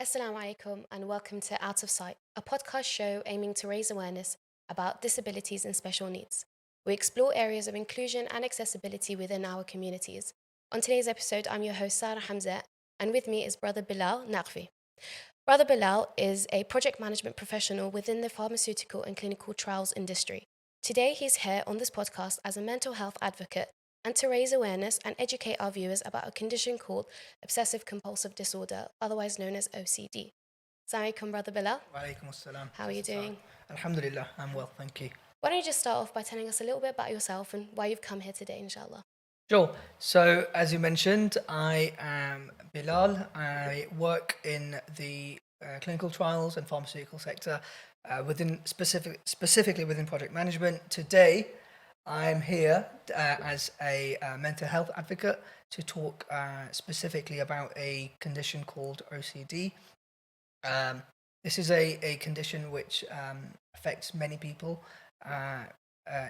Assalamu alaikum and welcome to Out of Sight, a podcast show aiming to raise awareness about disabilities and special needs. We explore areas of inclusion and accessibility within our communities. On today's episode, I'm your host Sarah Hamza, and with me is Brother Bilal Naqvi. Brother Bilal is a project management professional within the pharmaceutical and clinical trials industry. Today, he's here on this podcast as a mental health advocate and to raise awareness and educate our viewers about a condition called obsessive compulsive disorder, otherwise known as OCD. Assalamu alaikum, Brother Bilal. Wa alaikum assalam. How are you doing? Alhamdulillah, I'm well, thank you. Why don't you just start off by telling us a little bit about yourself and why you've come here today, inshallah? Sure. So, as you mentioned, I am Bilal. I work in the clinical trials and pharmaceutical sector specifically within project management. Today, I'm here as a mental health advocate to talk specifically about a condition called OCD. This is a condition which affects many people.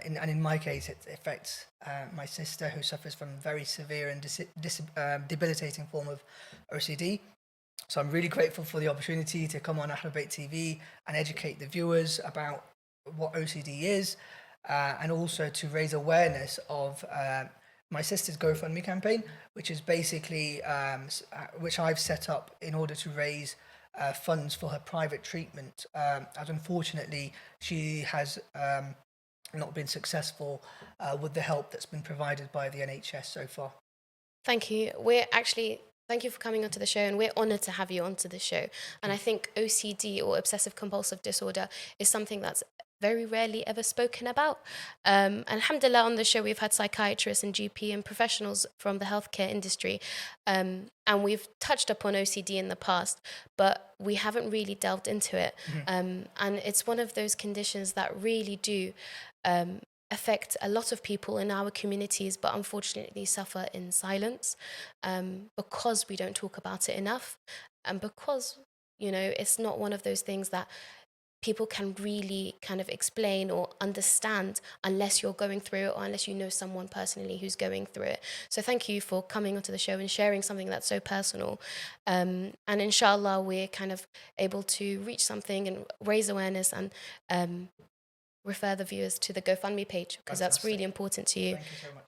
In my case, it affects my sister, who suffers from very severe and debilitating form of OCD. So I'm really grateful for the opportunity to come on Ahlulbayt TV and educate the viewers about what OCD is, and also to raise awareness of my sister's GoFundMe campaign, which is basically which I've set up in order to raise funds for her private treatment, as unfortunately she has not been successful with the help that's been provided by the NHS so far. Thank you. Thank you for coming onto the show, and we're honoured to have you onto the show. And I think OCD, or obsessive compulsive disorder, is something that's very rarely ever spoken about. And alhamdulillah, on the show we've had psychiatrists and GP and professionals from the healthcare industry, and we've touched upon OCD in the past, but we haven't really delved into it. And it's one of those conditions that really do affect a lot of people in our communities, but unfortunately suffer in silence, because we don't talk about it enough, and because it's not one of those things that people can really kind of explain or understand unless you're going through it, or unless you know someone personally who's going through it. So thank you for coming onto the show and sharing something that's so personal. And inshallah, we're kind of able to reach something and raise awareness and refer the viewers to the GoFundMe page, because that's really important to you. Thank you so much.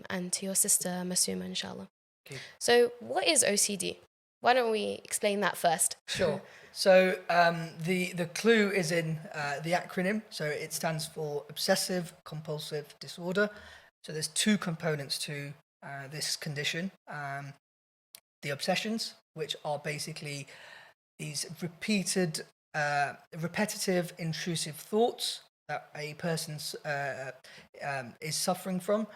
And to your sister Masuma, inshallah. Okay. So what is OCD? Why don't we explain that first? Sure. So the clue is in the acronym. So it stands for obsessive compulsive disorder. So there's two components to this condition. The obsessions, which are basically these repetitive, intrusive thoughts that a person is suffering from.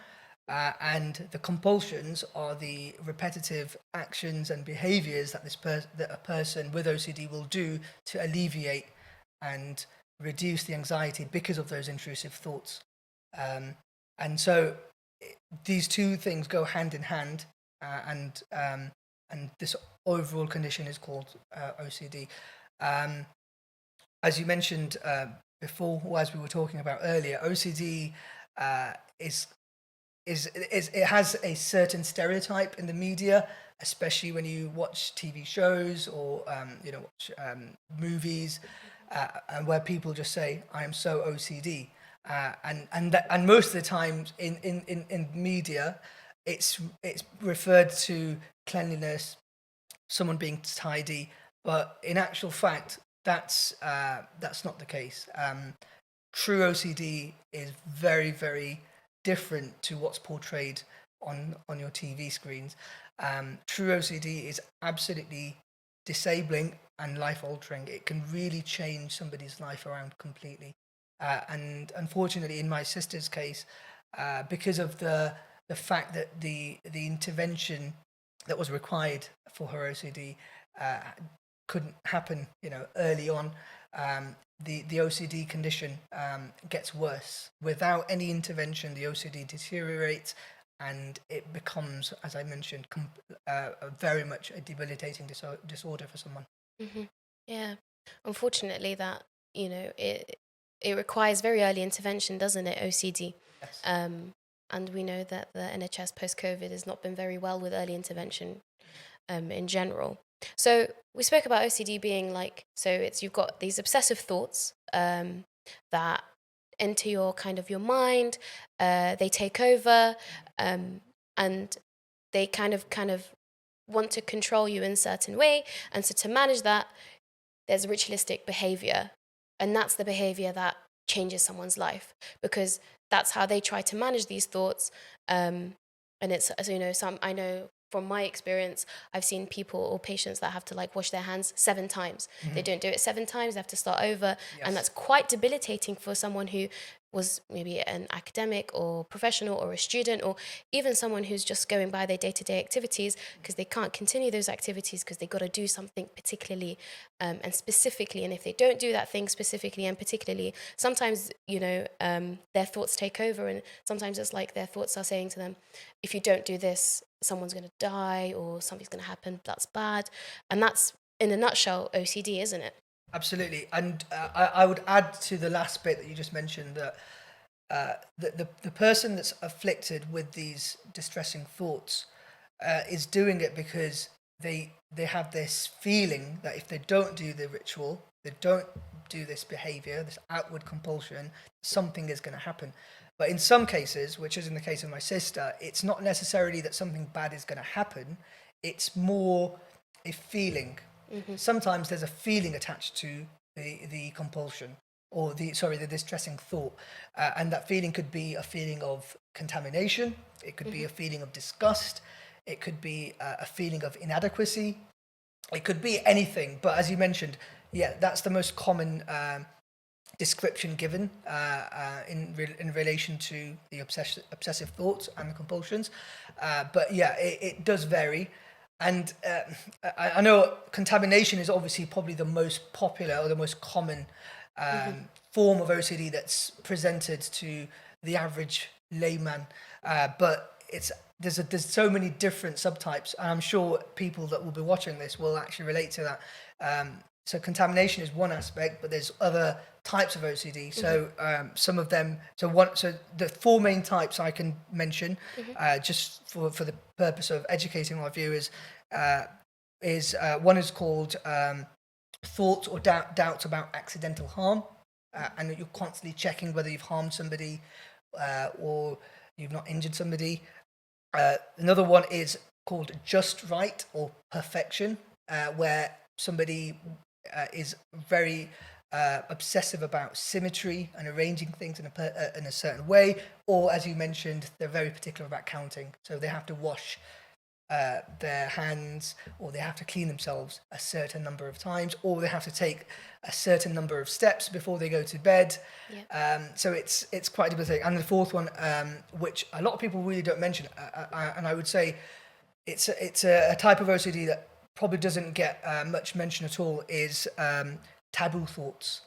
And the compulsions are the repetitive actions and behaviors that that a person with OCD will do to alleviate and reduce the anxiety because of those intrusive thoughts. And so these two things go hand in hand, and this overall condition is called OCD. As you mentioned before, or as we were talking about earlier, OCD it has a certain stereotype in the media, especially when you watch TV shows or watch movies, and where people just say, "I am so OCD," and most of the time in media, it's referred to cleanliness, someone being tidy, but in actual fact, that's not the case. True OCD is very, very different to what's portrayed on your TV screens. True OCD is absolutely disabling and life-altering. It can really change somebody's life around completely. And unfortunately, in my sister's case, because of the fact that the intervention that was required for her OCD couldn't happen, early on, the OCD condition gets worse. Without any intervention, the OCD deteriorates, and it becomes, as I mentioned, very much a debilitating disorder for someone. Mm-hmm. Yeah, unfortunately, that it requires very early intervention, doesn't it? OCD. Yes. And we know that the NHS post-COVID has not been very well with early intervention in general. So we spoke about OCD being like, so it's you've got these obsessive thoughts that enter your kind of your mind, they take over, and they kind of want to control you in a certain way. And so to manage that, there's ritualistic behavior. And that's the behavior that changes someone's life, because that's how they try to manage these thoughts. And it's, as you know, some I know from my experience, I've seen people or patients that have to like wash their hands 7 times. They don't do it 7 times, they have to start over. And that's Yes. quite debilitating for someone who was maybe an academic or professional or a student, or even someone who's just going by their day-to-day activities, because they can't continue those activities because they got to do something particularly and specifically. And if they don't do that thing specifically and particularly, sometimes, their thoughts take over. And sometimes it's like their thoughts are saying to them, if you don't do this, someone's going to die or something's going to happen that's bad. And that's, in a nutshell, OCD, isn't it? Absolutely. And I would add to the last bit that you just mentioned that the person that's afflicted with these distressing thoughts is doing it because they have this feeling that if they don't do the ritual, they don't do this behavior, this outward compulsion, something is going to happen. But in some cases, which is in the case of my sister, it's not necessarily that something bad is going to happen. It's more a feeling. Sometimes there's a feeling attached to the compulsion or the distressing thought, and that feeling could be a feeling of contamination. It could be a feeling of disgust. It could be a feeling of inadequacy. It could be anything. But as you mentioned, yeah, that's the most common description given in relation to the obsessive thoughts and the compulsions. But yeah, it does vary. And I know contamination is obviously probably the most popular or the most common form of OCD that's presented to the average layman. But there's so many different subtypes, and I'm sure people that will be watching this will actually relate to that. So contamination is one aspect, but there's other types of OCD. So some of them, so the 4 main types I can mention, just for the purpose of educating our viewers, is one is called thoughts or doubts about accidental harm, and that you're constantly checking whether you've harmed somebody or you've not injured somebody. Another one is called just right or perfection, where somebody is very obsessive about symmetry and arranging things in a certain way, or as you mentioned, they're very particular about counting. So they have to wash their hands, or they have to clean themselves a certain number of times, or they have to take a certain number of steps before they go to bed. So it's quite debilitating. And the fourth one, which a lot of people really don't mention, and I would say it's a type of OCD that probably doesn't get much mention at all, is taboo thoughts.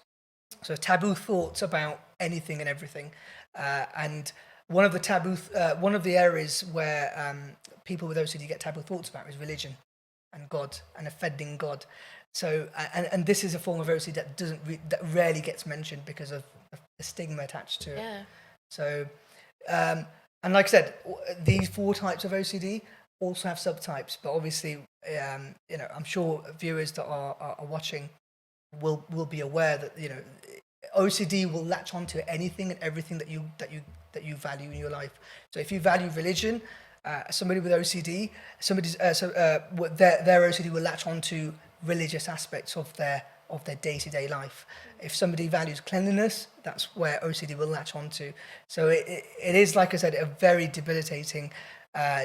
So taboo thoughts about anything and everything, and one of the areas where people with OCD get taboo thoughts about is religion and God and offending God. So and this is a form of OCD that rarely gets mentioned because of the stigma attached to it. Yeah. So and like I said, these 4 types of OCD also have subtypes, but obviously I'm sure viewers that are watching will be aware that OCD will latch onto anything and everything that you value in your life. So if you value religion, somebody with OCD, their OCD will latch onto religious aspects of their day-to-day life. If somebody values cleanliness, that's where OCD will latch onto. So it is, like I said, a very debilitating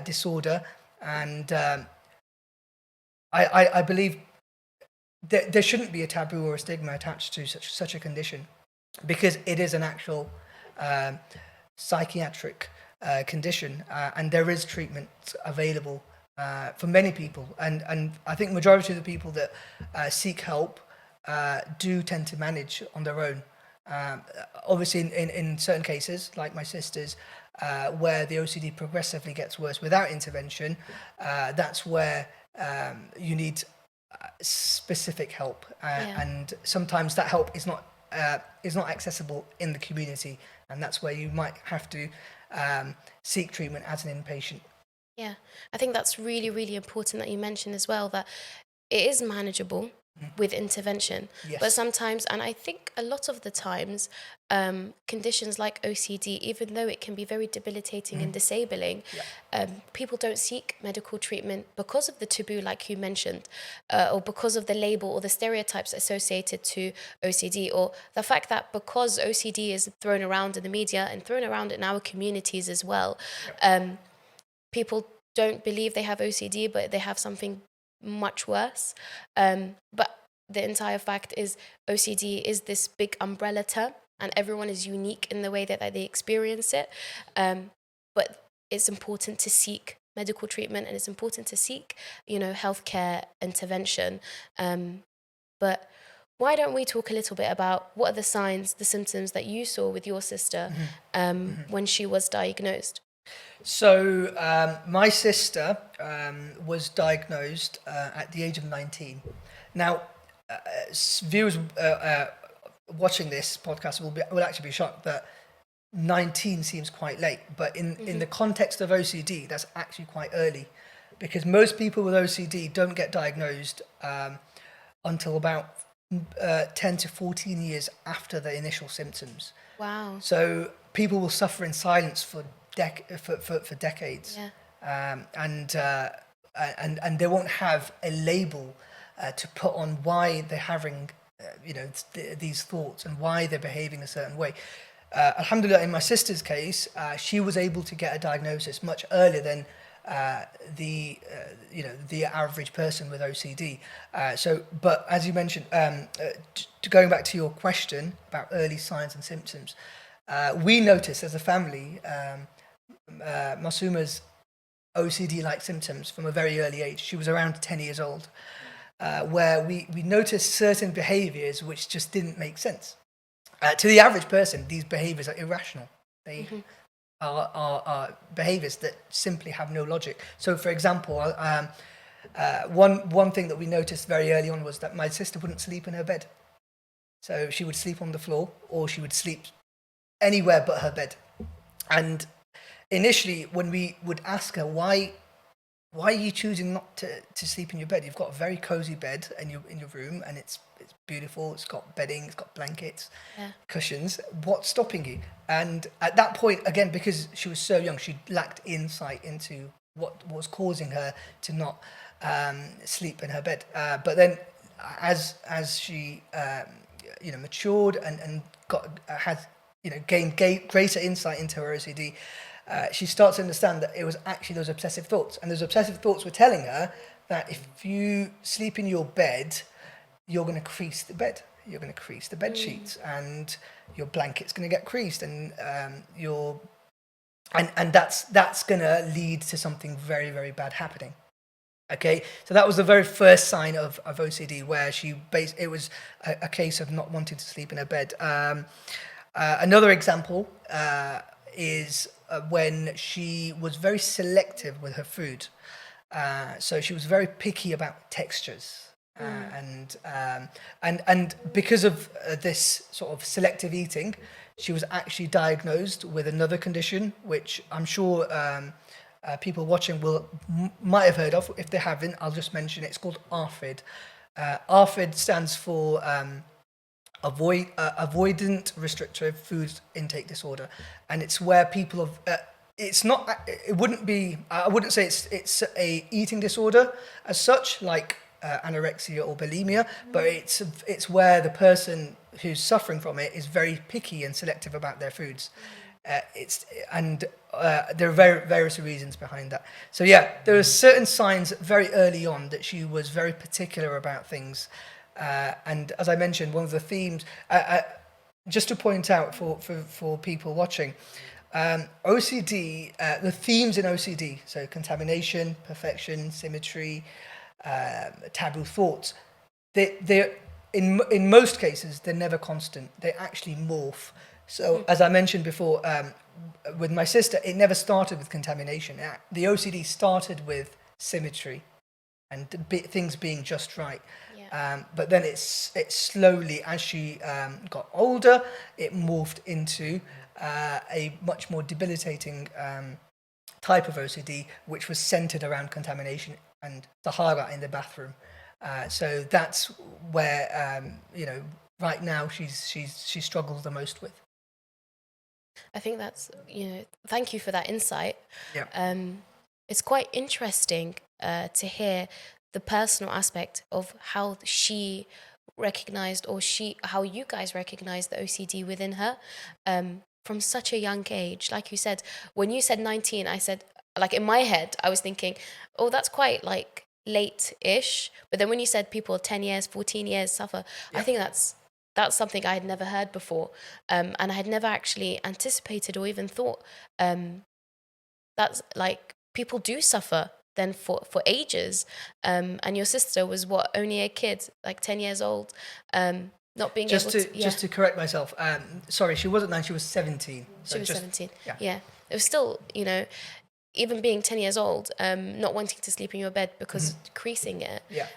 disorder, and I believe there shouldn't be a taboo or a stigma attached to such a condition, because it is an actual psychiatric condition, and there is treatment available for many people, and I think majority of the people that seek help do tend to manage on their own. Obviously, in certain cases, like my sister's, where the OCD progressively gets worse without intervention, that's where you need specific help, and sometimes that help is not accessible in the community, and that's where you might have to seek treatment as an inpatient. Yeah, I think that's really, really important that you mentioned as well, that it is manageable with intervention. Yes. But sometimes, and I think a lot of the times, conditions like OCD, even though it can be very debilitating and disabling, people don't seek medical treatment because of the taboo, like you mentioned, or because of the label or the stereotypes associated to OCD, or the fact that because OCD is thrown around in the media and thrown around in our communities as well, people don't believe they have OCD, but they have something much worse. But the entire fact is OCD is this big umbrella term, and everyone is unique in the way that they experience it. But it's important to seek medical treatment, and it's important to seek, healthcare intervention. But why don't we talk a little bit about what are the signs, the symptoms that you saw with your sister when she was diagnosed? So my sister was diagnosed at the age of 19. Now, viewers watching this podcast will actually be shocked that 19 seems quite late, but in the context of OCD, that's actually quite early, because most people with OCD don't get diagnosed until about 10 to 14 years after the initial symptoms. Wow. So people will suffer in silence for decades, and they won't have a label to put on why they're having these thoughts and why they're behaving a certain way. Alhamdulillah, in my sister's case, she was able to get a diagnosis much earlier than the average person with OCD. But as you mentioned, going back to your question about early signs and symptoms, we noticed as a family Masuma's OCD-like symptoms from a very early age. She was around 10 years old, where we noticed certain behaviors which just didn't make sense. To the average person, these behaviors are irrational. They are behaviors that simply have no logic. So, for example, one thing that we noticed very early on was that my sister wouldn't sleep in her bed. So she would sleep on the floor, or she would sleep anywhere but her bed. And initially, when we would ask her, why are you choosing not to sleep in your bed? You've got a very cozy bed in your room, and it's beautiful. It's got bedding, it's got blankets, cushions. What's stopping you? And at that point, again, because she was so young, she lacked insight into what was causing her to not sleep in her bed. But then, as she matured and gained greater insight into her OCD, she starts to understand that it was actually those obsessive thoughts. And those obsessive thoughts were telling her that if you sleep in your bed, you're going to crease the bed. You're going to crease the bed sheets, and your blanket's going to get creased, and that's going to lead to something very, very bad happening. Okay, so that was the very first sign of OCD, where it was a case of not wanting to sleep in her bed. Another example is when she was very selective with her food. So she was very picky about textures. And because of this sort of selective eating, she was actually diagnosed with another condition, which I'm sure people watching might have heard of. If they haven't, I'll just mention it. It's called ARFID. ARFID stands for avoidant restrictive food intake disorder, and it's where people have. I wouldn't say it's a eating disorder as such, like anorexia or bulimia, but it's where the person who's suffering from it is very picky and selective about their foods. There are various reasons behind that. So there are certain signs very early on that she was very particular about things, and as I mentioned, one of the themes, just to point out for people watching, OCD, the themes in OCD, so contamination, perfection, symmetry, taboo thoughts, they're in most cases they're never constant. They actually morph. So as I mentioned before, with my sister, it never started with contamination. The OCD started with symmetry and things being just right. But then it's slowly, as she got older, it morphed into a much more debilitating type of OCD, which was centered around contamination and tahara in the bathroom. So that's where right now she struggles the most with. I think that's, thank you for that insight. Yeah. It's quite interesting to hear the personal aspect of how she recognized, or how you guys recognized the OCD within her from such a young age. Like you said, when you said 19, I said, like in my head, I was thinking, oh, that's quite like late-ish. But then when you said people 10 years, 14 years suffer, I Yeah. think that's something I had never heard before. And I had never actually anticipated or even thought that's like people do suffer then for ages. And your sister was what, only a kid, like 10 years old, not being able to, yeah. Just to correct myself, sorry, she wasn't 9, she was 17. So She was just, 17. yeah. Yeah. It was still, even being 10 years old, not wanting to sleep in your bed because decreasing it. Yeah.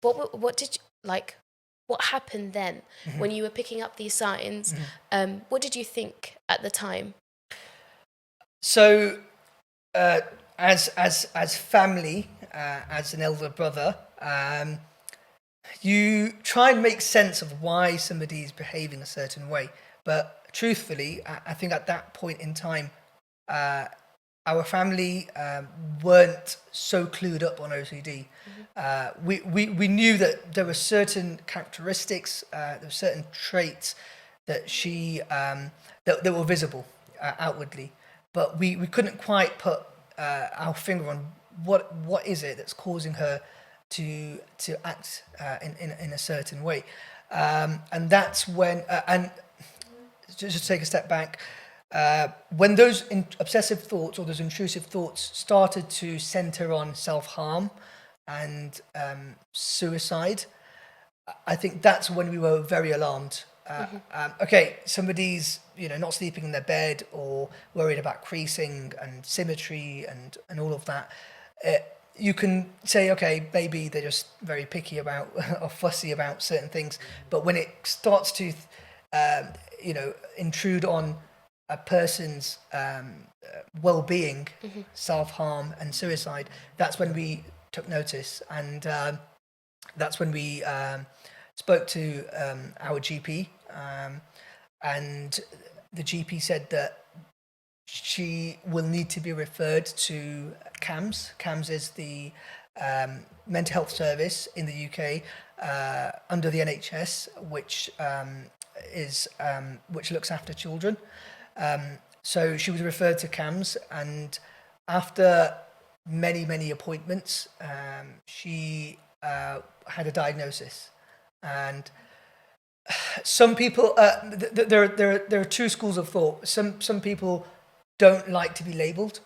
What did you, like, what happened then when you were picking up these signs? What did you think at the time? So, as family, as an elder brother, you try and make sense of why somebody is behaving a certain way. But truthfully, I think at that point in time, our family weren't so clued up on OCD. We knew that there were certain characteristics, there were certain traits that she that were visible outwardly, but we couldn't quite put our finger on what is it that's causing her to act in a certain way, and that's when and just to take a step back. When those obsessive thoughts or those intrusive thoughts started to center on self-harm and suicide, I think that's when we were very alarmed. Okay, somebody's not sleeping in their bed or worried about creasing and symmetry and all of that. You can say, okay, maybe they're just very picky about or fussy about certain things, but when it starts to intrude on a person's well-being, self-harm and suicide, that's when we took notice, and that's when we spoke to our GP, and the GP said that she will need to be referred to CAMS. CAMS is the mental health service in the UK under the NHS, which looks after children. So she was referred to CAMS, and after many appointments, she had a diagnosis. And some people, there are two schools of thought. Some people don't like to be labelled.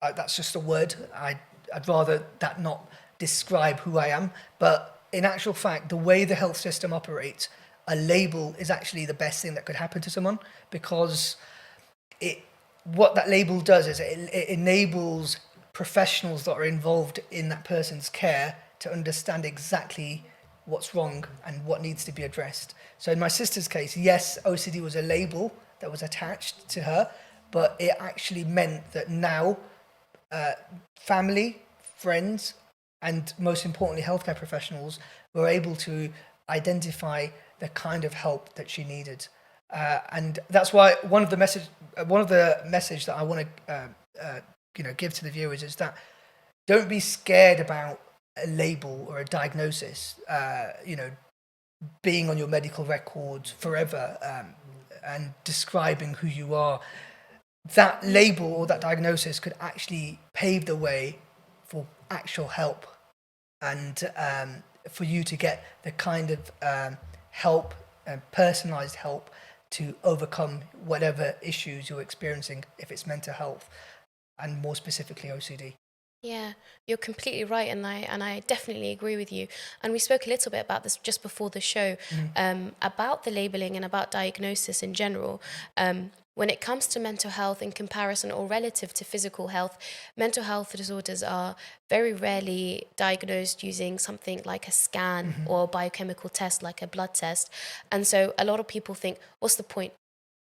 That's just a word. I'd rather that not describe who I am. But in actual fact, the way the health system operates, a label is actually the best thing that could happen to someone, because what that label does is it enables professionals that are involved in that person's care to understand exactly what's wrong and what needs to be addressed. So in my sister's case, yes, OCD was a label that was attached to her, but it actually meant that now family, friends, and most importantly, healthcare professionals were able to identify the kind of help that she needed. And that's why one of the message that I want to give to the viewers is that don't be scared about a label or a diagnosis, being on your medical records forever, and describing who you are. That label or that diagnosis could actually pave the way for actual help, and for you to get the kind of help, personalized help, to overcome whatever issues you're experiencing, if it's mental health, and more specifically OCD. Yeah, you're completely right, and I definitely agree with you. And we spoke a little bit about this just before the show, about the labeling and about diagnosis in general. When it comes to mental health in comparison or relative to physical health, mental health disorders are very rarely diagnosed using something like a scan or a biochemical test like a blood test. And so a lot of people think, what's the point?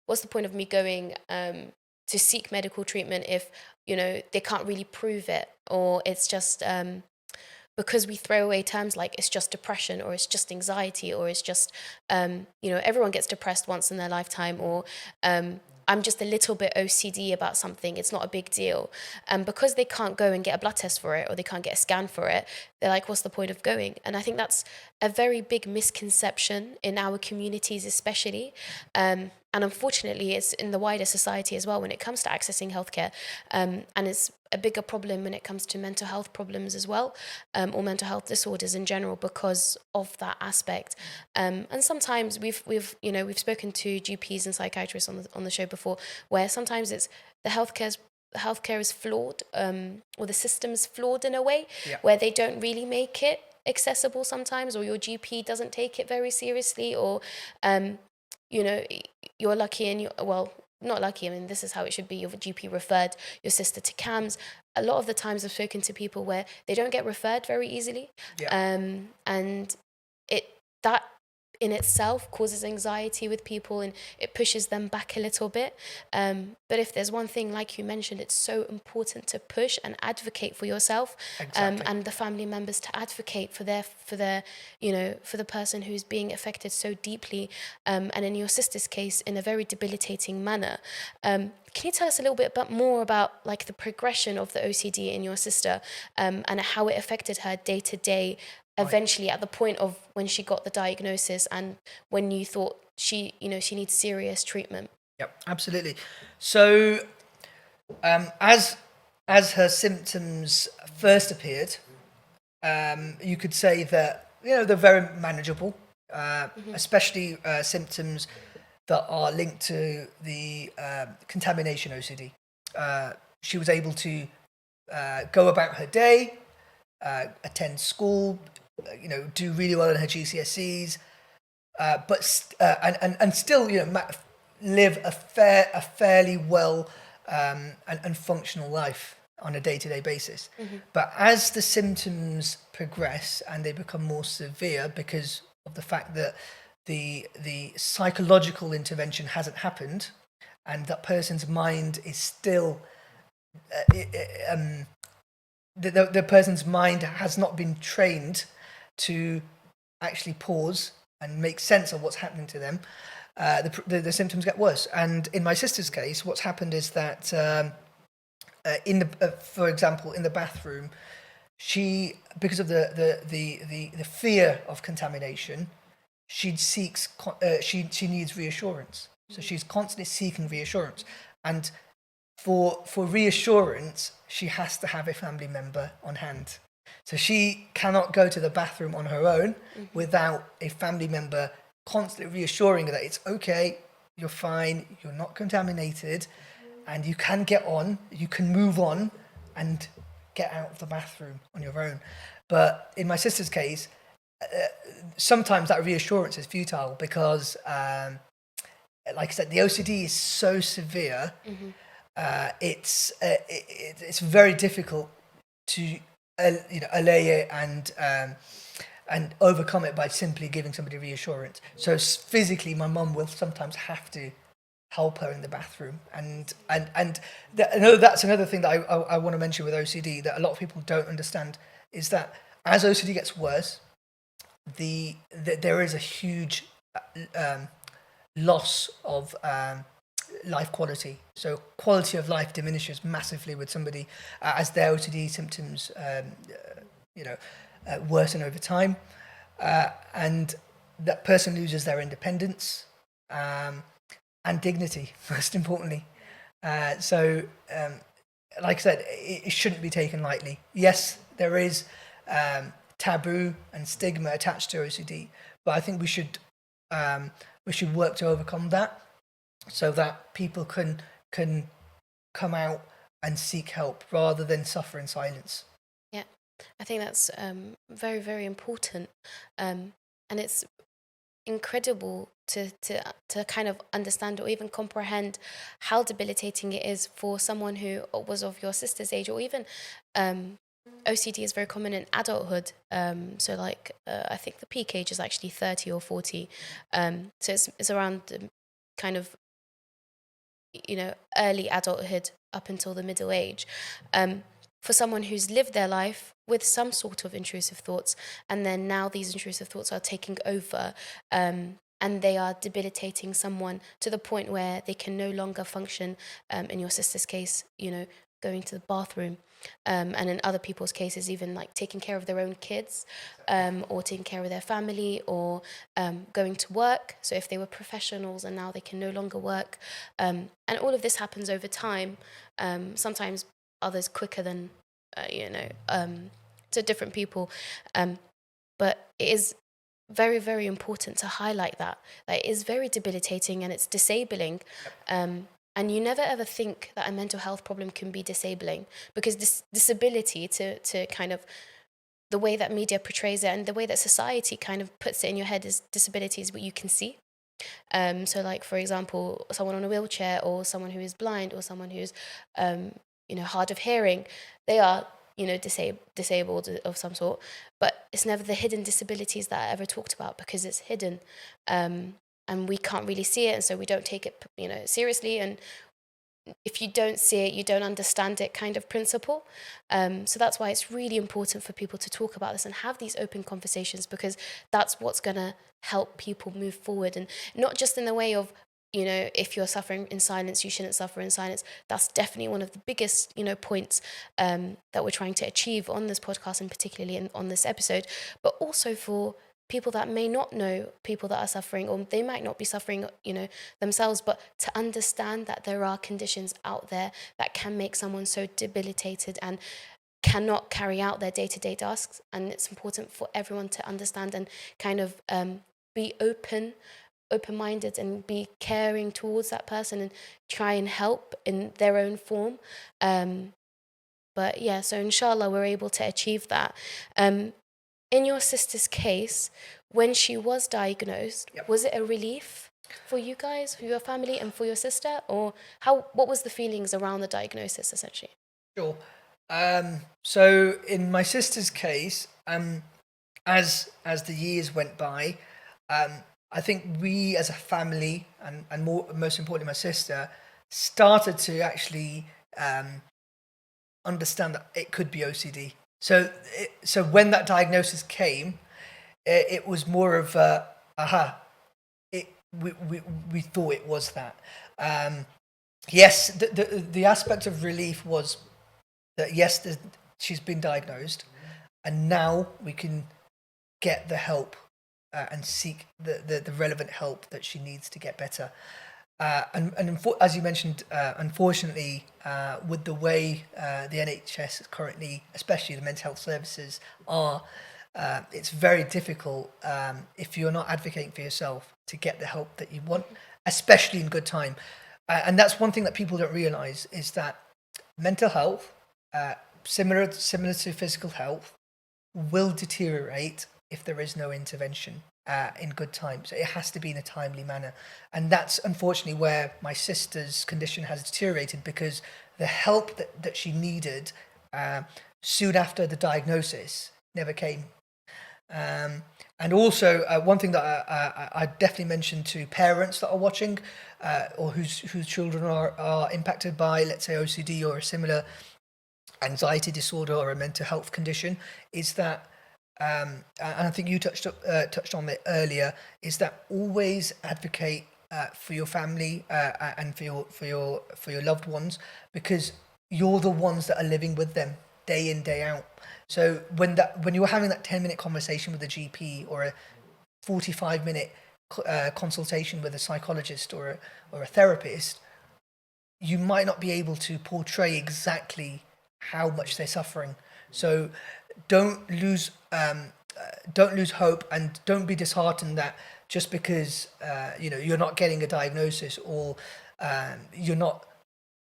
What's the point of me going to seek medical treatment if, they can't really prove it, or it's just because we throw away terms like it's just depression, or it's just anxiety, or it's just, everyone gets depressed once in their lifetime, or I'm just a little bit OCD about something, it's not a big deal. Because they can't go and get a blood test for it, or they can't get a scan for it, they're like, what's the point of going? And I think that's a very big misconception in our communities, especially. And unfortunately, it's in the wider society as well when it comes to accessing healthcare. And it's a bigger problem when it comes to mental health problems as well, or mental health disorders in general, because of that aspect. And sometimes we've spoken to GPs and psychiatrists on the show before, where sometimes it's the healthcare is flawed, or the system's flawed in a way, where they don't really make it accessible sometimes, or your GP doesn't take it very seriously, or you're lucky and not lucky. I mean, this is how it should be. Your GP referred your sister to CAMS. A lot of the times I've spoken to people where they don't get referred very easily. And that in itself causes anxiety with people, and it pushes them back a little bit. But if there's one thing, like you mentioned, it's so important to push and advocate for yourself, and the family members to advocate for the person who's being affected so deeply, and in your sister's case, in a very debilitating manner. Can you tell us a little bit more about like the progression of the OCD in your sister, and how it affected her day to day, eventually at the point of when she got the diagnosis and when you thought she needs serious treatment? Yep, absolutely. So, as her symptoms first appeared, you could say that they're very manageable, especially symptoms that are linked to the contamination OCD. She was able to go about her day, attend school, do really well in her GCSEs, and still live a fairly well and functional life on a day-to-day basis. But as the symptoms progress and they become more severe because of the fact that the psychological intervention hasn't happened, and that person's mind is still the person's mind has not been trained to actually pause and make sense of what's happening to them, the symptoms get worse. And in my sister's case, what's happened is that, for example, in the bathroom, because of the fear of contamination, she needs reassurance. So she's constantly seeking reassurance, and for reassurance, she has to have a family member on hand. So she cannot go to the bathroom on her own without a family member constantly reassuring her that it's okay, you're fine, you're not contaminated, and you can get on, you can move on and get out of the bathroom on your own. But in my sister's case, sometimes that reassurance is futile because, like I said, the OCD is so severe. It's very difficult to allay it and overcome it by simply giving somebody reassurance. So physically, my mum will sometimes have to help her in the bathroom, and that's another thing that I want to mention with OCD that a lot of people don't understand, is that as OCD gets worse, there is a huge loss of life quality. So quality of life diminishes massively with somebody as their OCD symptoms worsen over time, and that person loses their independence and dignity, most importantly. So like I said, it shouldn't be taken lightly. Yes, there is taboo and stigma attached to OCD, but I think we should work to overcome that, so that people can come out and seek help rather than suffer in silence. Yeah, I think that's very, very important, and it's incredible to kind of understand or even comprehend how debilitating it is for someone who was of your sister's age, or even OCD is very common in adulthood. So like I think the peak age is actually 30 or 40. So it's around kind of early adulthood up until the middle age. for someone who's lived their life with some sort of intrusive thoughts, and then now these intrusive thoughts are taking over, and they are debilitating someone to the point where they can no longer function, in your sister's case, going to the bathroom, and in other people's cases, even like taking care of their own kids, or taking care of their family, or going to work. So if they were professionals and now they can no longer work, and all of this happens over time, sometimes others quicker than, to different people. But it is very, very important to highlight that it is very debilitating and it's disabling. And you never ever think that a mental health problem can be disabling, because this disability, to kind of the way that media portrays it and the way that society kind of puts it in your head, is disability is what you can see. So like, for example, someone on a wheelchair, or someone who is blind, or someone who's hard of hearing, they are disabled of some sort, but it's never the hidden disabilities that are ever talked about, because it's hidden, and we can't really see it, and so we don't take it seriously. And if you don't see it, you don't understand it kind of principle. So that's why it's really important for people to talk about this and have these open conversations, because that's what's going to help people move forward. And not just in the way of, if you're suffering in silence, you shouldn't suffer in silence. That's definitely one of the biggest, points that we're trying to achieve on this podcast, and particularly on this episode. But also for people that may not know people that are suffering, or they might not be suffering, themselves, but to understand that there are conditions out there that can make someone so debilitated and cannot carry out their day-to-day tasks. And it's important for everyone to understand and kind of be open-minded and be caring towards that person and try and help in their own form. But yeah, so inshallah we're able to achieve that. In your sister's case, when she was diagnosed, Yep. was it a relief for you guys, for your family, and for your sister? Or what was the feelings around the diagnosis, essentially? Sure. So in my sister's case, as the years went by, I think we as a family, and most importantly my sister, started to actually understand that it could be OCD. So when that diagnosis came, it was more of we thought it was that. Yes, the aspect of relief was that yes, she's been diagnosed, and now we can get the help and seek the relevant help that she needs to get better. As you mentioned, unfortunately, with the way the NHS is currently, especially the mental health services, are, it's very difficult if you're not advocating for yourself to get the help that you want, especially in good time. And that's one thing that people don't realise, is that mental health, similar to physical health, will deteriorate if there is no intervention in good time. So it has to be in a timely manner. And that's unfortunately where my sister's condition has deteriorated, because the help that she needed soon after the diagnosis never came. And also, one thing that I definitely mention to parents that are watching, or whose children are impacted by, let's say, OCD or a similar anxiety disorder or a mental health condition, is that, and I think you touched on it earlier, is that always advocate for your family and for your loved ones, because you're the ones that are living with them day in, day out. So when you're having that 10-minute conversation with a GP, or a 45-minute consultation with a psychologist or a therapist, you might not be able to portray exactly how much they're suffering. So don't lose hope, and don't be disheartened that just because you're not getting a diagnosis, or you're not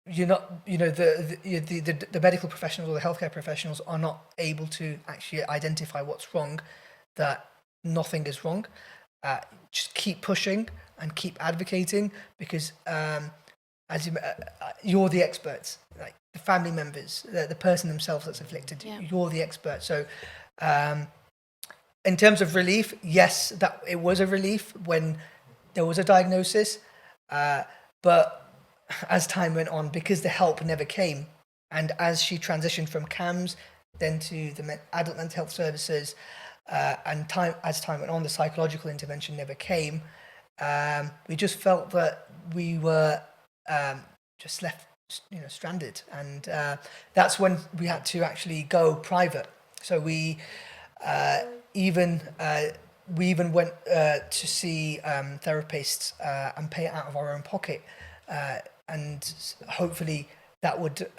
the medical professionals or the healthcare professionals are not able to actually identify what's wrong, that nothing is wrong. Just keep pushing and keep advocating, because you're the experts, like the family members, the person themselves that's afflicted. Yeah. You're the expert. So in terms of relief, yes, that it was a relief when there was a diagnosis, but as time went on, because the help never came, And as she transitioned from CAMS then to the adult mental health services, and as time went on, the psychological intervention never came. We just felt that we were just left, stranded, and that's when we had to actually go private. So even we even went to see therapists and pay it out of our own pocket, and hopefully that would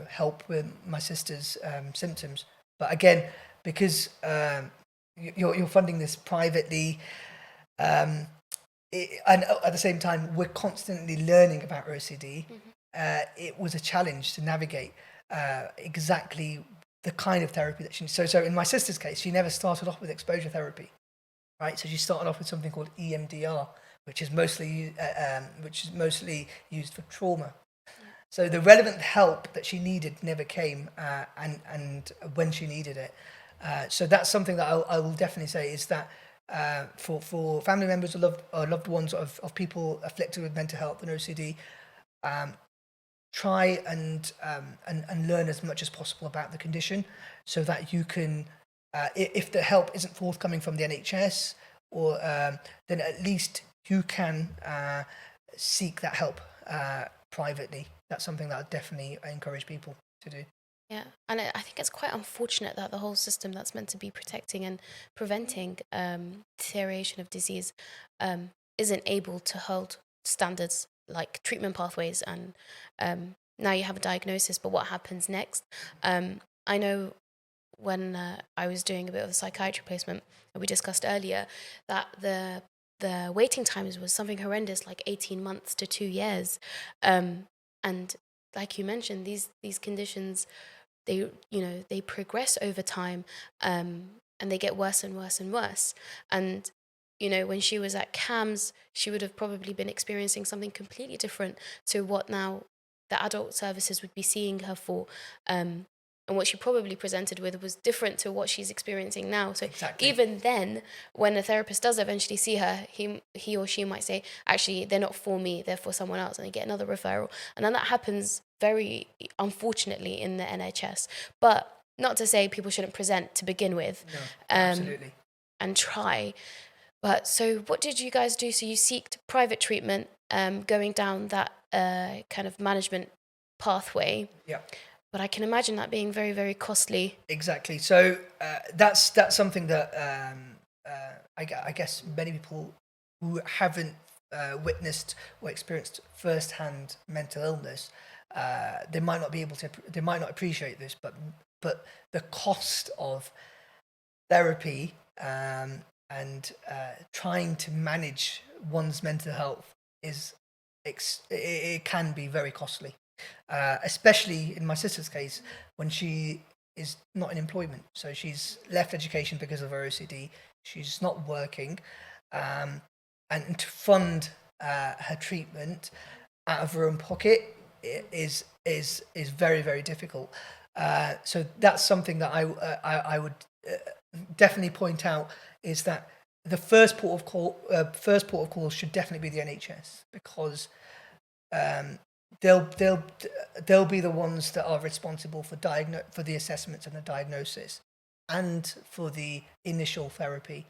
help with my sister's symptoms. But again, because you're funding this privately, and at the same time we're constantly learning about OCD. It was a challenge to navigate exactly the kind of therapy that she needs. So in my sister's case, she never started off with exposure therapy, right? So she started off with something called EMDR, which is mostly used for trauma. So the relevant help that she needed never came, and when she needed it. So that's something that I will definitely say is that for family members or loved ones of people afflicted with mental health and OCD, try and learn as much as possible about the condition, so that you can, if the help isn't forthcoming from the NHS, or then at least you can seek that help privately. That's something that I definitely encourage people to do. Yeah, and I think it's quite unfortunate that the whole system that's meant to be protecting and preventing deterioration of disease isn't able to hold standards like treatment pathways, and now you have a diagnosis, but what happens next? I know when I was doing a bit of a psychiatry placement, and we discussed earlier that the waiting times was something horrendous, like 18 months to 2 years, and like you mentioned, these conditions, they progress over time, and they get worse and worse and worse. And when she was at CAMS, she would have probably been experiencing something completely different to what now the adult services would be seeing her for. And what she probably presented with was different to what she's experiencing now. So Exactly. even then, when a therapist does eventually see her, he or she might say, actually, they're not for me, they're for someone else, and they get another referral. And then that happens very unfortunately in the NHS. But not to say people shouldn't present to begin with. No, absolutely. And try. But so what did you guys do? So you seeked private treatment, going down that kind of management pathway. Yeah. But I can imagine that being very, very costly. Exactly. So that's something that I guess many people who haven't witnessed or experienced first-hand mental illness, they might not appreciate this, but the cost of therapy and trying to manage one's mental health it can be very costly. Especially in my sister's case, when she is not in employment. So she's left education because of her OCD. She's not working, and to fund her treatment out of her own pocket is very, very difficult. So that's something that I would definitely point out, is that the first port of call should definitely be the NHS, because they'll be the ones that are responsible for the assessments and the diagnosis, and for the initial therapy.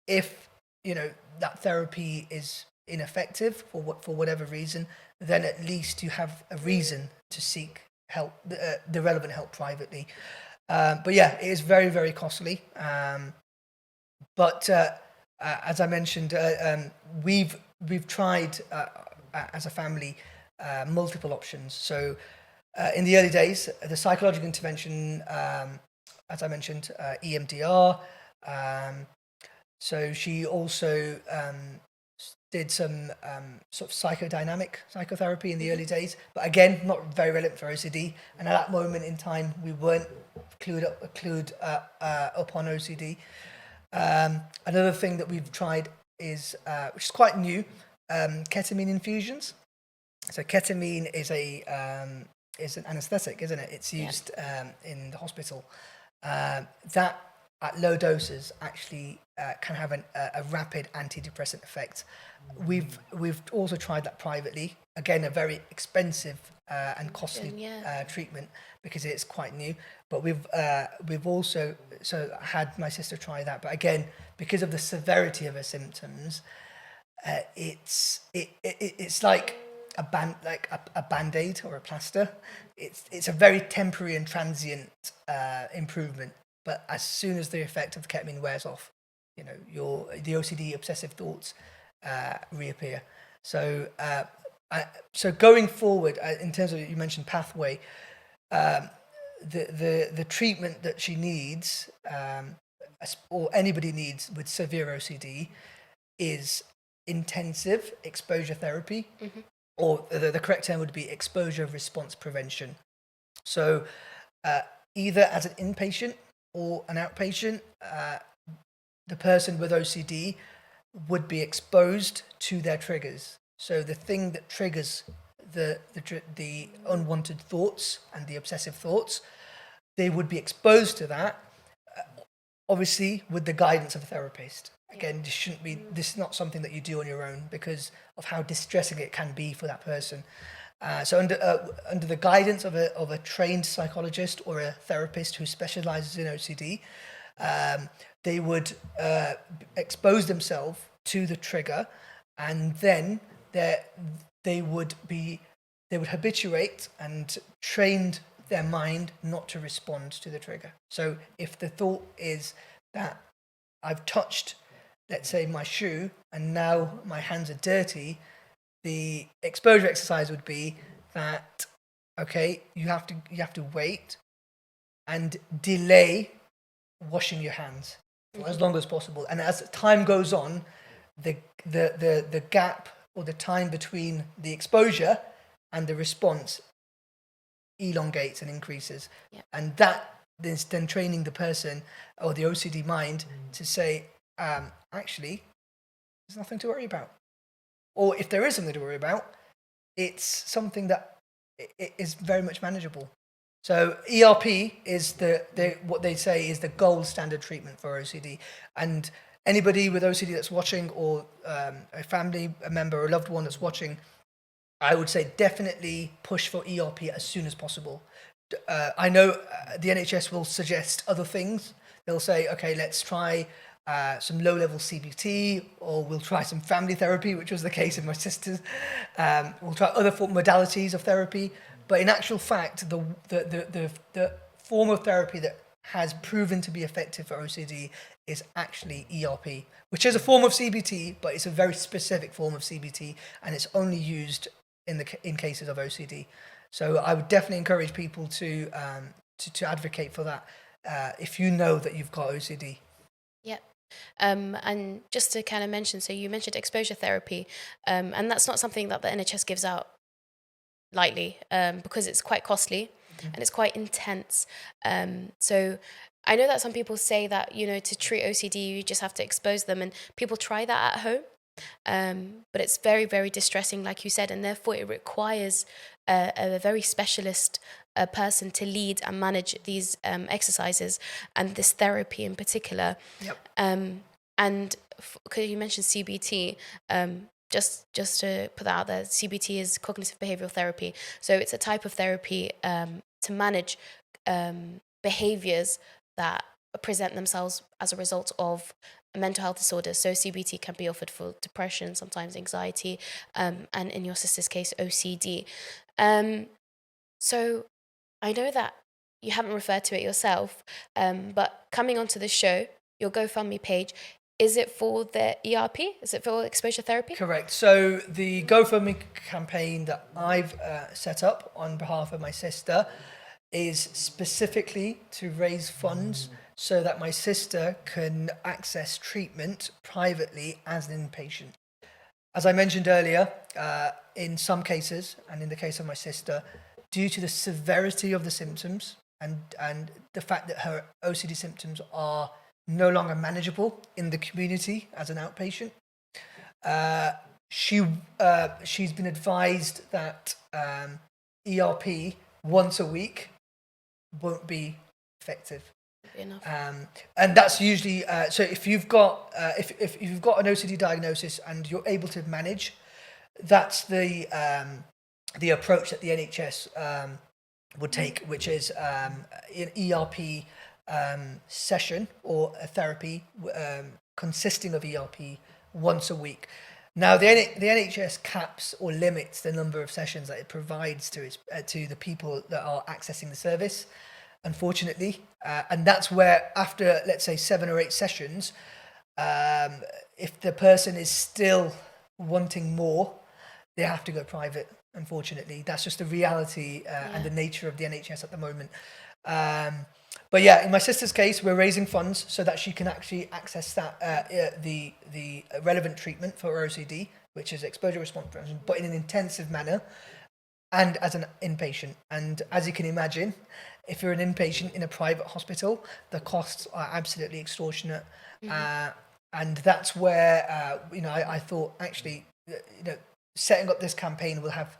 If that therapy is ineffective for whatever reason, then at least you have a reason to seek help, the relevant help privately. But yeah, it is very, very costly. But as I mentioned, we've tried as a family multiple options. So in the early days, the psychological intervention, as I mentioned, EMDR. So she also did some sort of psychodynamic psychotherapy in the early days, but again, not very relevant for OCD. And at that moment in time, we weren't clued up on OCD. Another thing that we've tried is, which is quite new, ketamine infusions. So ketamine is an anesthetic, isn't it? It's used in the hospital. That at low doses actually can have a rapid antidepressant effect. We've also tried that privately. Again, a very expensive and costly Yeah. treatment because it's quite new. But we've also had my sister try that. But again, because of the severity of her symptoms, it's like a band-aid or a plaster. It's a very temporary and transient improvement, but as soon as the effect of the ketamine wears off, the OCD obsessive thoughts reappear. So so going forward, in terms of, you mentioned pathway, the treatment that she needs, or anybody needs with severe OCD, is intensive exposure therapy, or the correct term would be exposure response prevention. So either as an inpatient or an outpatient, the person with OCD would be exposed to their triggers. So the thing that triggers the unwanted thoughts and the obsessive thoughts, they would be exposed to that, obviously with the guidance of a therapist. Again, this is not something that you do on your own because of how distressing it can be for that person. So under the guidance of a trained psychologist or a therapist who specializes in OCD, they would expose themselves to the trigger, and then they would habituate and trained their mind not to respond to the trigger. So if the thought is that I've touched, let's say, my shoe and now my hands are dirty, the exposure exercise would be that, okay, you have to wait and delay washing your hands for as long as possible. And as time goes on, the gap or the time between the exposure and the response elongates and increases. Yep. And that is then training the person or the OCD mind to say, actually, there's nothing to worry about. Or if there is something to worry about, it's something that is very much manageable. So ERP is what they say is the gold standard treatment for OCD. And anybody with OCD that's watching, or a family member or a loved one that's watching, I would say definitely push for ERP as soon as possible. I know the NHS will suggest other things. They'll say, okay, let's try some low-level CBT, or we'll try some family therapy, which was the case in my sister's. We'll try other modalities of therapy. But in actual fact, the form of therapy that has proven to be effective for OCD is actually ERP, which is a form of CBT, but it's a very specific form of CBT, and it's only used in cases of OCD. So I would definitely encourage people to advocate for that if you know that you've got OCD. Yep. And just to kind of mention, so you mentioned exposure therapy, and that's not something that the NHS gives out lightly, because it's quite costly and it's quite intense. So I know that some people say that, to treat OCD, you just have to expose them, and people try that at home. But it's very, very distressing, like you said, and therefore it requires a very specialist person to lead and manage these exercises and this therapy in particular. Yep. And because you mentioned CBT, just to put that out there, CBT is cognitive behavioral therapy. So it's a type of therapy to manage behaviors that present themselves as a result of mental health disorders. So CBT can be offered for depression, sometimes anxiety, and in your sister's case, OCD. So I know that you haven't referred to it yourself, but coming onto the show, your GoFundMe page, is it for the ERP? Is it for exposure therapy? Correct. So the GoFundMe campaign that I've set up on behalf of my sister is specifically to raise funds so that my sister can access treatment privately as an inpatient. As I mentioned earlier, in some cases, and in the case of my sister, due to the severity of the symptoms and the fact that her OCD symptoms are no longer manageable in the community as an outpatient, she's been advised that ERP once a week won't be effective. Enough. And that's usually so if you've got if you've got an OCD diagnosis and you're able to manage, that's the approach that the NHS would take, which is an ERP session or a therapy consisting of ERP once a week. Now, the NHS caps or limits the number of sessions that it provides to the people that are accessing the service, unfortunately. And that's where, after, let's say, 7 or 8 sessions, if the person is still wanting more, they have to go private, unfortunately. That's just the reality and the nature of the NHS at the moment. But yeah, in my sister's case, we're raising funds so that she can actually access that the relevant treatment for her OCD, which is exposure response prevention, but in an intensive manner and as an inpatient. And as you can imagine, if you're an inpatient in a private hospital, the costs are absolutely extortionate. And that's where I thought actually setting up this campaign will have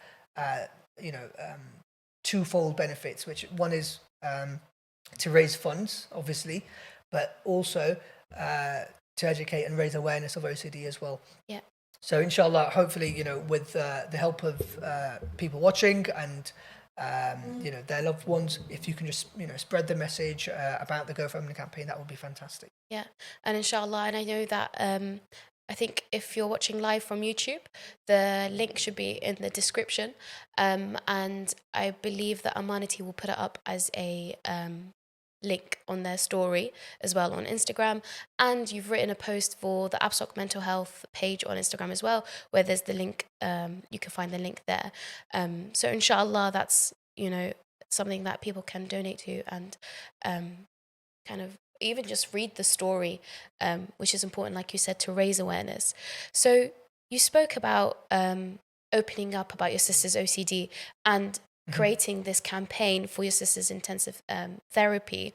twofold benefits, which one is to raise funds, obviously, but also to educate and raise awareness of OCD as well. Yeah. So inshallah, hopefully, with the help of people watching and their loved ones, if you can just spread the message about the GoFundMe campaign, that would be fantastic. Yeah, and inshallah, and I know that I think if you're watching live from YouTube, the link should be in the description, and I believe that Amanati will put it up as a link on their story as well on Instagram. And you've written a post for the ABSOC mental health page on Instagram as well, where there's the link. You can find the link there. So inshallah, that's something that people can donate to and kind of even just read the story, which is important, like you said, to raise awareness. So you spoke about opening up about your sister's OCD and creating this campaign for your sister's intensive therapy.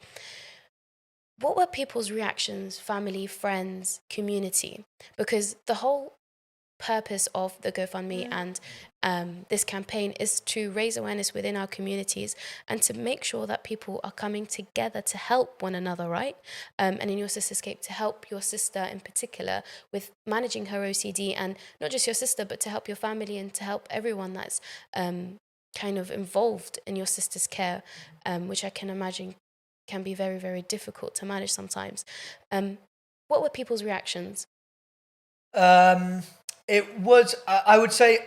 What were people's reactions, family, friends, community? Because the whole purpose of the GoFundMe and this campaign is to raise awareness within our communities and to make sure that people are coming together to help one another, right? And in your sister's case, to help your sister in particular with managing her OCD, and not just your sister, but to help your family and to help everyone that's kind of involved in your sister's care, which I can imagine can be very, very difficult to manage sometimes. What were people's reactions? It was, I would say,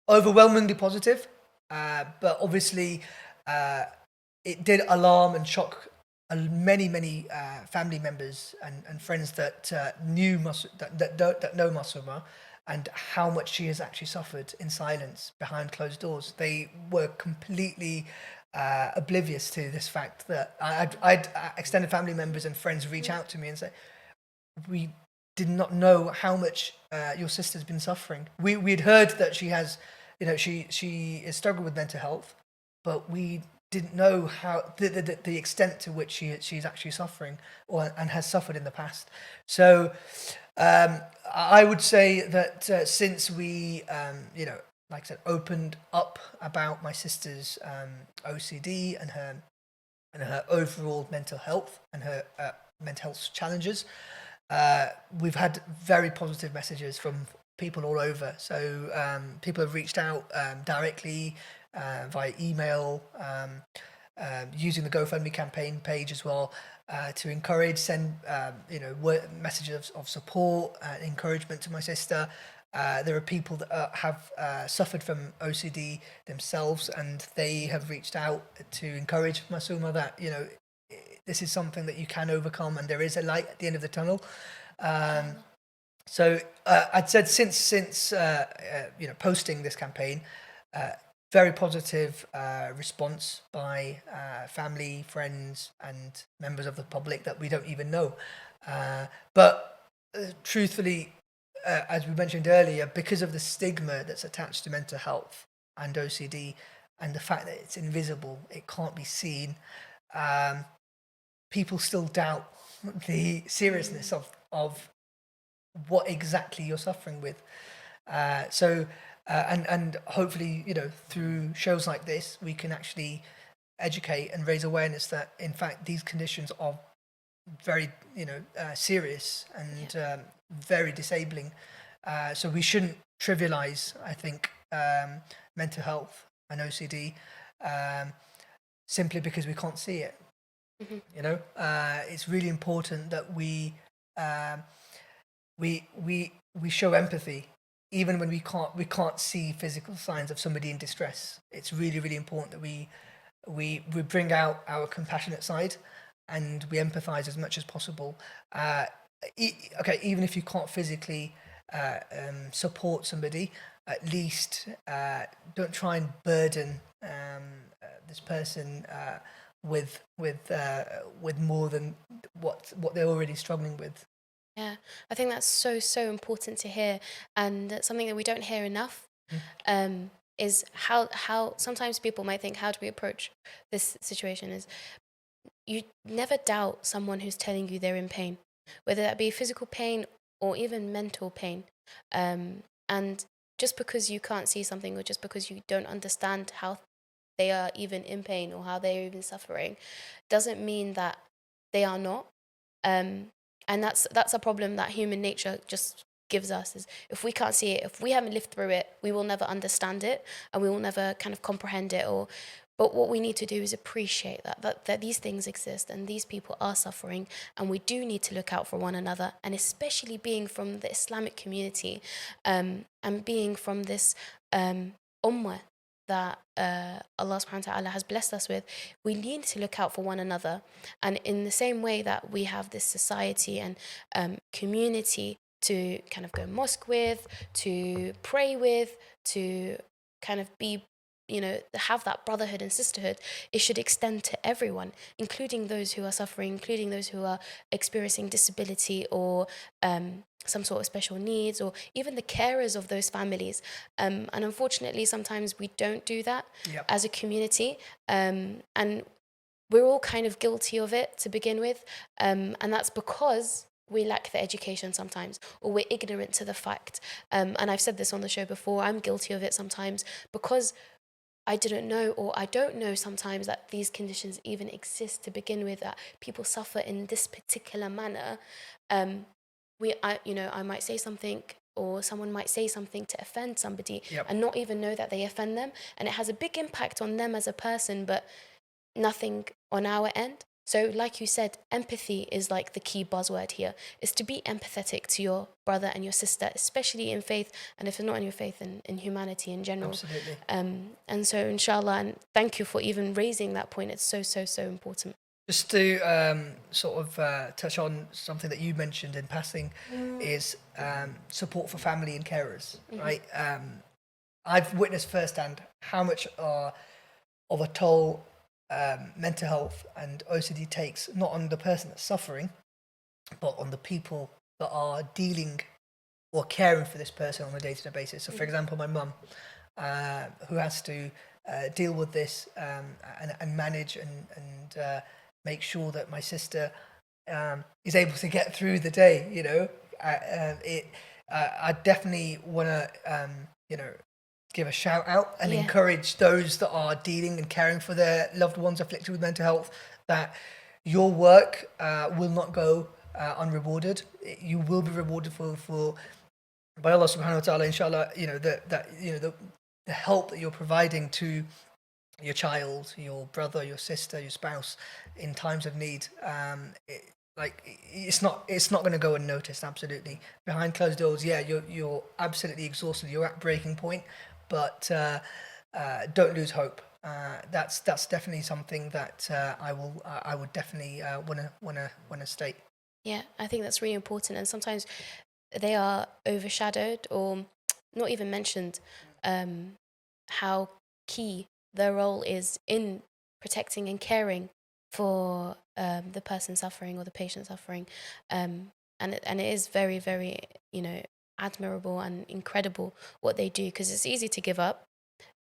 overwhelmingly positive, but obviously it did alarm and shock many family members and friends that that know Masuma, and how much she has actually suffered in silence behind closed doors. They were completely oblivious to this fact that I'd extended family members and friends reach out to me and say, we did not know how much your sister's been suffering. We'd heard that she has, she is struggling with mental health, but we didn't know how the extent to which she's actually suffering and has suffered in the past. So I would say that since we, like I said, opened up about my sister's OCD and her overall mental health and her mental health challenges, we've had very positive messages from people all over. So people have reached out directly via email, using the GoFundMe campaign page as well, to send messages of support and encouragement to my sister. There are people that have suffered from OCD themselves, and they have reached out to encourage Masuma that this is something that you can overcome, and there is a light at the end of the tunnel. So I'd said since posting this campaign, very positive response by family, friends, and members of the public that we don't even know. But truthfully, as we mentioned earlier, because of the stigma that's attached to mental health and OCD, and the fact that it's invisible, it can't be seen, people still doubt the seriousness of what exactly you're suffering with. And hopefully, through shows like this, we can actually educate and raise awareness that, in fact, these conditions are very, serious and very disabling. So we shouldn't trivialize, I think, mental health and OCD simply because we can't see it. Mhm. It's really important that um, we show empathy even when we can't see physical signs of somebody in distress. It's really, really important that we bring out our compassionate side and we empathize as much as possible. Uh, okay, even if you can't physically support somebody, at least don't try and burden this person with more than what they're already struggling with. Yeah, I think that's so, so important to hear. And that's something that we don't hear enough, is how sometimes people might think, how do we approach this situation? Is you never doubt someone who's telling you they're in pain, whether that be physical pain or even mental pain. And just because you can't see something, or just because you don't understand how they are even in pain or how they're even suffering, doesn't mean that they are not. Um, and that's a problem that human nature just gives us, is if we can't see it, if we haven't lived through it, we will never understand it, and we will never kind of comprehend it. Or but what we need to do is appreciate that these things exist and these people are suffering, and we do need to look out for one another. And especially being from the Islamic community, and being from this ummah that Allah subhanahu wa ta'ala has blessed us with, we need to look out for one another. And in the same way that we have this society and community to kind of go mosque with, to pray with, to kind of be, have that brotherhood and sisterhood, it should extend to everyone, including those who are suffering, including those who are experiencing disability or some sort of special needs, or even the carers of those families. And unfortunately, sometimes we don't do that Yep. as a community. And we're all kind of guilty of it to begin with. And that's because we lack the education sometimes, or we're ignorant to the fact. And I've said this on the show before, I'm guilty of it sometimes because I didn't know, or I don't know sometimes, that these conditions even exist to begin with, that people suffer in this particular manner. I might say something, or someone might say something to offend somebody, Yep. and not even know that they offend them, and it has a big impact on them as a person, but nothing on our end. So like you said, empathy is like the key buzzword here, is to be empathetic to your brother and your sister, especially in faith, and if it's not in your faith, in humanity in general. Absolutely. And so inshallah, and thank you for even raising that point. It's so, so, so important. Just to sort of touch on something that you mentioned in passing, is support for family and carers, right? I've witnessed firsthand how much of a toll mental health and OCD takes, not on the person that's suffering, but on the people that are dealing or caring for this person on a day-to-day basis. So, for example, my mum, who has to deal with this and manage and make sure that my sister is able to get through the day. I definitely want to, give a shout out and Yeah. encourage those that are dealing and caring for their loved ones afflicted with mental health, that your work will not go unrewarded. You will be rewarded for by Allah subhanahu wa ta'ala, inshallah. The help that you're providing to your child, your brother, your sister, your spouse in times of need. It's not going to go unnoticed. Absolutely, behind closed doors, yeah, you're absolutely exhausted. You're at breaking point, but don't lose hope. That's definitely something that I would definitely wanna state. Yeah, I think that's really important. And sometimes they are overshadowed or not even mentioned, how key their role is in protecting and caring for the person suffering or the patient suffering. And it is very, very, admirable and incredible what they do, because it's easy to give up.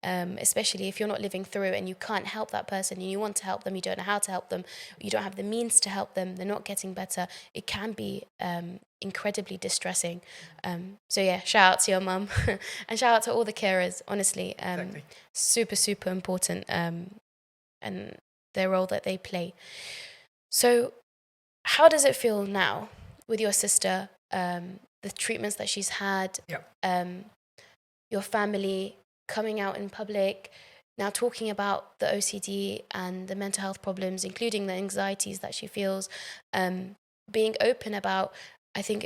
Especially if you're not living through and you can't help that person and you want to help them, you don't know how to help them, you don't have the means to help them, they're not getting better. It can be incredibly distressing. So yeah, shout out to your mum and shout out to all the carers, honestly. Exactly. Super, super important. And their role that they play. So how does it feel now with your sister, the treatments that she's had, Yeah. your family coming out in public, now talking about the OCD and the mental health problems, including the anxieties that she feels, being open about, I think,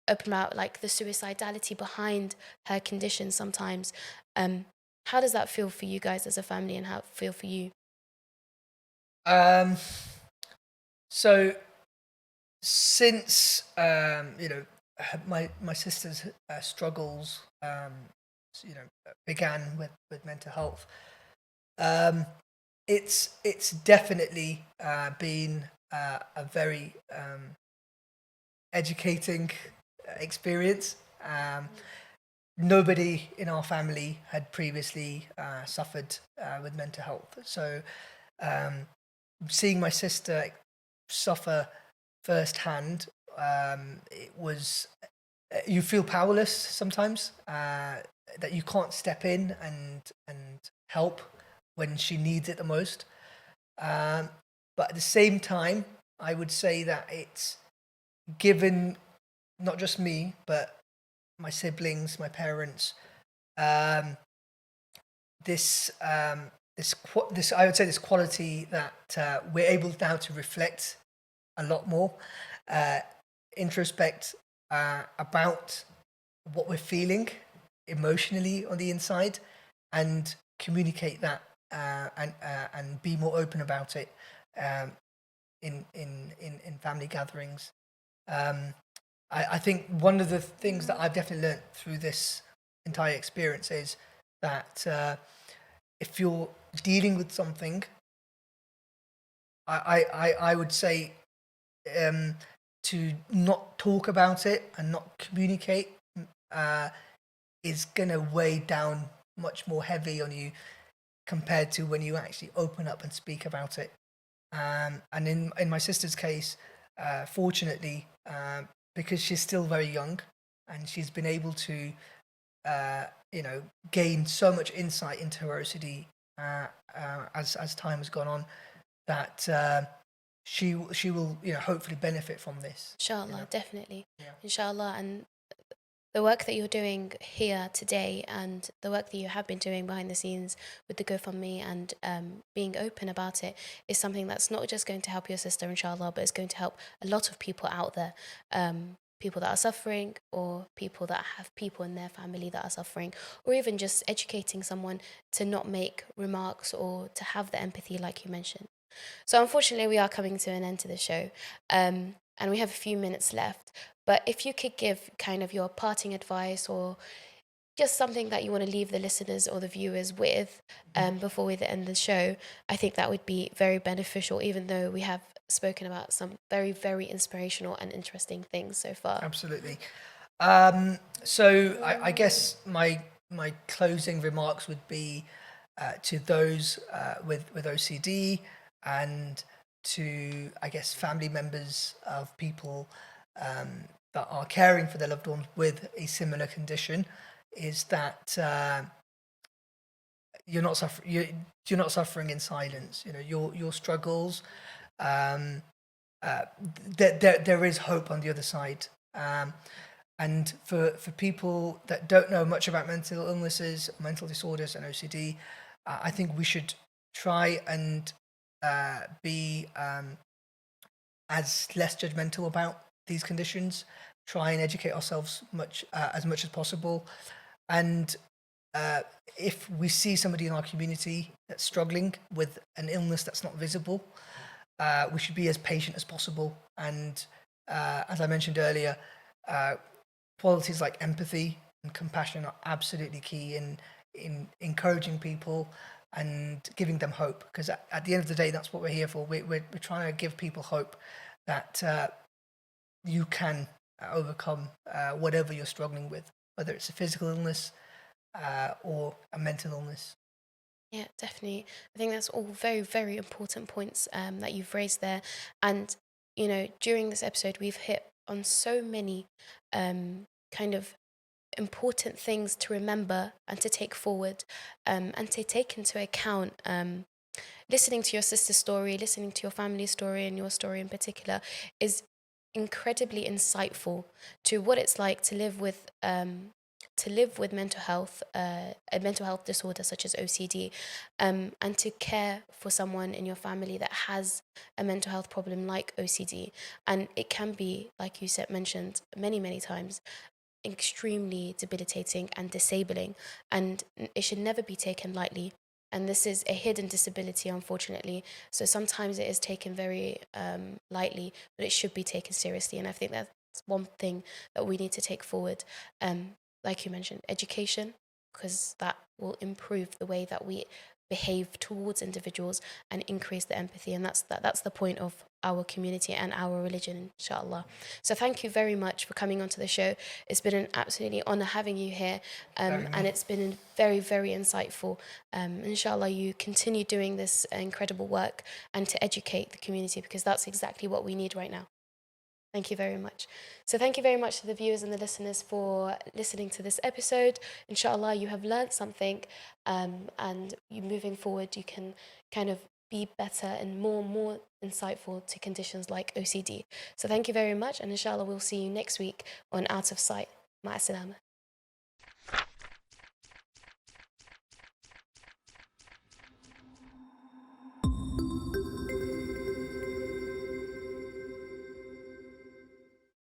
open about like the suicidality behind her condition sometimes. How does that feel for you guys as a family, and how it feel for you? Um, so since my sister's struggles began with mental health, um, it's definitely been a very educating experience. Nobody in our family had previously suffered with mental health, so um, seeing my sister suffer firsthand, it was you feel powerless sometimes, that you can't step in and help when she needs it the most. Um, but at the same time, I would say that it's given not just me, but my siblings, my parents, um, this I would say this quality that we're able now to reflect a lot more, uh, introspect about what we're feeling emotionally on the inside, and communicate that, and be more open about it, um, in family gatherings. Um, I think one of the things that I've definitely learned through this entire experience is that if you're dealing with something, I would say, um, to not talk about it and not communicate uh, is going to weigh down much more heavy on you compared to when you actually open up and speak about it. And in my sister's case, fortunately, because she's still very young and she's been able to, uh, gain so much insight into her OCD, as time has gone on, that she will, hopefully benefit from this. Inshallah, definitely. Yeah. Inshallah. And the work that you're doing here today, and the work that you have been doing behind the scenes with the GoFundMe, and being open about it, is something that's not just going to help your sister, inshallah, but it's going to help a lot of people out there. People that are suffering, or people that have people in their family that are suffering, or even just educating someone to not make remarks or to have the empathy, like you mentioned. So, unfortunately, we are coming to an end to the show, and we have a few minutes left. But if you could give kind of your parting advice, or just something that you want to leave the listeners or the viewers with, before we end the show, I think that would be very beneficial, even though we have spoken about some very, very inspirational and interesting things so far. Absolutely. So I guess my closing remarks would be, to those with OCD, and to, I guess, family members of people that are caring for their loved ones with a similar condition, is that you're not suffering in silence. Your struggles. Um, there is hope on the other side. And for people that don't know much about mental illnesses, mental disorders, and OCD, I think we should try and be as less judgmental about these conditions. Try and educate ourselves as much as possible, and if we see somebody in our community that's struggling with an illness that's not visible, we should be as patient as possible. And as I mentioned earlier, uh, qualities like empathy and compassion are absolutely key in encouraging people and giving them hope. Because at the end of the day, that's what we're here for. We're trying to give people hope that you can overcome whatever you're struggling with, whether it's a physical illness or a mental illness. Yeah, definitely. I think that's all very, very important points, that you've raised there. And, during this episode, we've hit on so many kind of important things to remember and to take forward, and to take into account, listening to your sister's story, listening to your family's story, and your story in particular, is incredibly insightful to what it's like to live with mental health, a mental health disorder such as OCD, and to care for someone in your family that has a mental health problem like OCD. And it can be, like you said, mentioned many times, extremely debilitating and disabling, and it should never be taken lightly. And this is a hidden disability, unfortunately. So sometimes it is taken very lightly, but it should be taken seriously. And I think that's one thing that we need to take forward. Like you mentioned, education, because that will improve the way that we behave towards individuals and increase the empathy. And that's the point of our community and our religion, inshallah. So thank you very much for coming onto the show. It's been an absolutely honor having you here, and it's been very insightful. Inshallah, you continue doing this incredible work and to educate the community, because that's exactly what we need right now. Thank you very much. So thank you very much to the viewers and the listeners for listening to this episode. Inshallah, you have learned something, and you moving forward, you can kind of be better and more insightful to conditions like OCD. So thank you very much, and inshallah, we'll see you next week on Out of Sight. Ma'as salama.